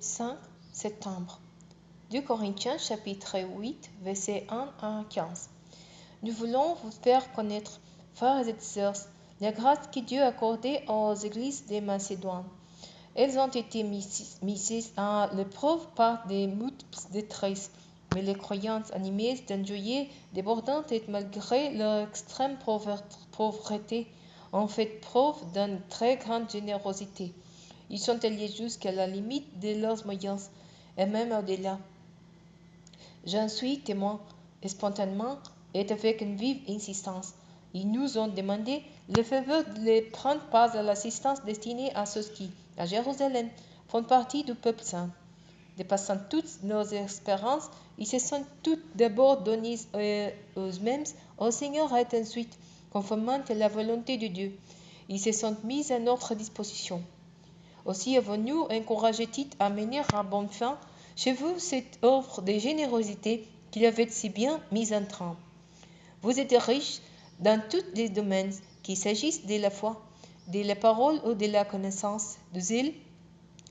5 septembre. 2 Corinthiens chapitre 8, versets 1 à 15. Nous voulons vous faire connaître, frères et sœurs, la grâce que Dieu a accordée aux églises de Macédoine. Elles ont été mises à l'épreuve par des multiples détresses, mais les croyants animés d'une joie débordante et malgré leur extrême pauvreté ont fait preuve d'une très grande générosité. Ils sont allés jusqu'à la limite de leurs moyens, et même au-delà. J'en suis témoin, spontanément et avec une vive insistance. Ils nous ont demandé le faveur de les prendre part à l'assistance destinée à ceux qui, à Jérusalem, font partie du peuple saint. Dépassant toutes nos espérances, ils se sont tout d'abord donnés eux-mêmes au Seigneur et ensuite, conformément à la volonté de Dieu, ils se sont mis à notre disposition. Aussi avons-nous encouragé Tite à mener à bonne fin chez vous cette œuvre de générosité qu'il avait si bien mise en train. Vous êtes riches dans tous les domaines, qu'il s'agisse de la foi, de la parole ou de la connaissance, de zèle,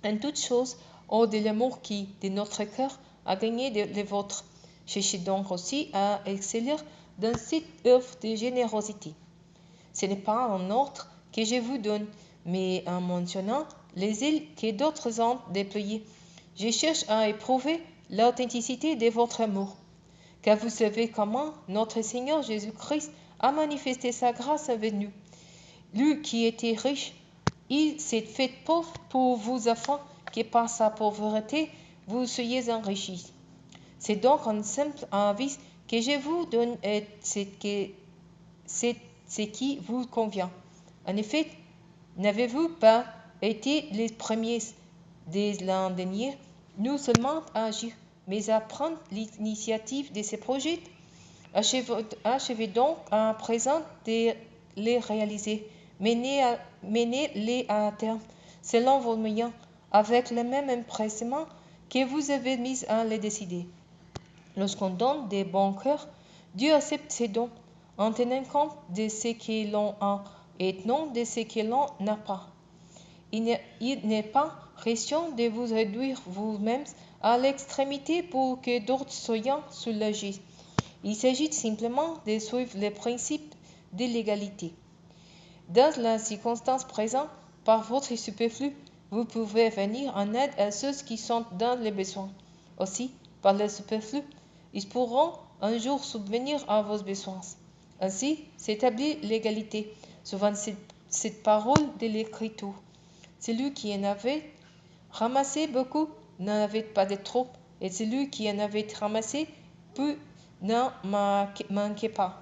en toutes choses, ou de l'amour qui, de notre cœur, a gagné le vôtre. Cherchez donc aussi à exceller dans cette œuvre de générosité. Ce n'est pas un ordre que je vous donne, mais en mentionnant les îles que d'autres ont déployées. Je cherche à éprouver l'authenticité de votre amour, car vous savez comment notre Seigneur Jésus-Christ a manifesté sa grâce avec nous. Lui qui était riche, il s'est fait pauvre pour vous afin que par sa pauvreté vous soyez enrichis. C'est donc un simple avis que je vous donne et c'est ce qui vous convient. En effet, n'avez-vous pas été les premiers de l'an dernier, non seulement à agir, mais à prendre l'initiative de ces projets? Achevez donc à présent de les réaliser. Menez-les à terme, selon vos moyens, avec le même empressement que vous avez mis à les décider. Lorsqu'on donne des bons cœurs, Dieu accepte ses dons, en tenant compte de ce que l'on a et non de ce que l'on n'a pas. Il n'est pas question de vous réduire vous-même à l'extrémité pour que d'autres soient soulagés. Il s'agit simplement de suivre les principes de l'égalité. Dans la circonstance présente, par votre superflu, vous pouvez venir en aide à ceux qui sont dans les besoins. Aussi, par le superflu, ils pourront un jour subvenir à vos besoins. Ainsi s'établit l'égalité, suivant cette parole de l'Écriture. Celui qui en avait ramassé beaucoup n'en avait pas de trop, et celui qui en avait ramassé peu n'en manquait pas.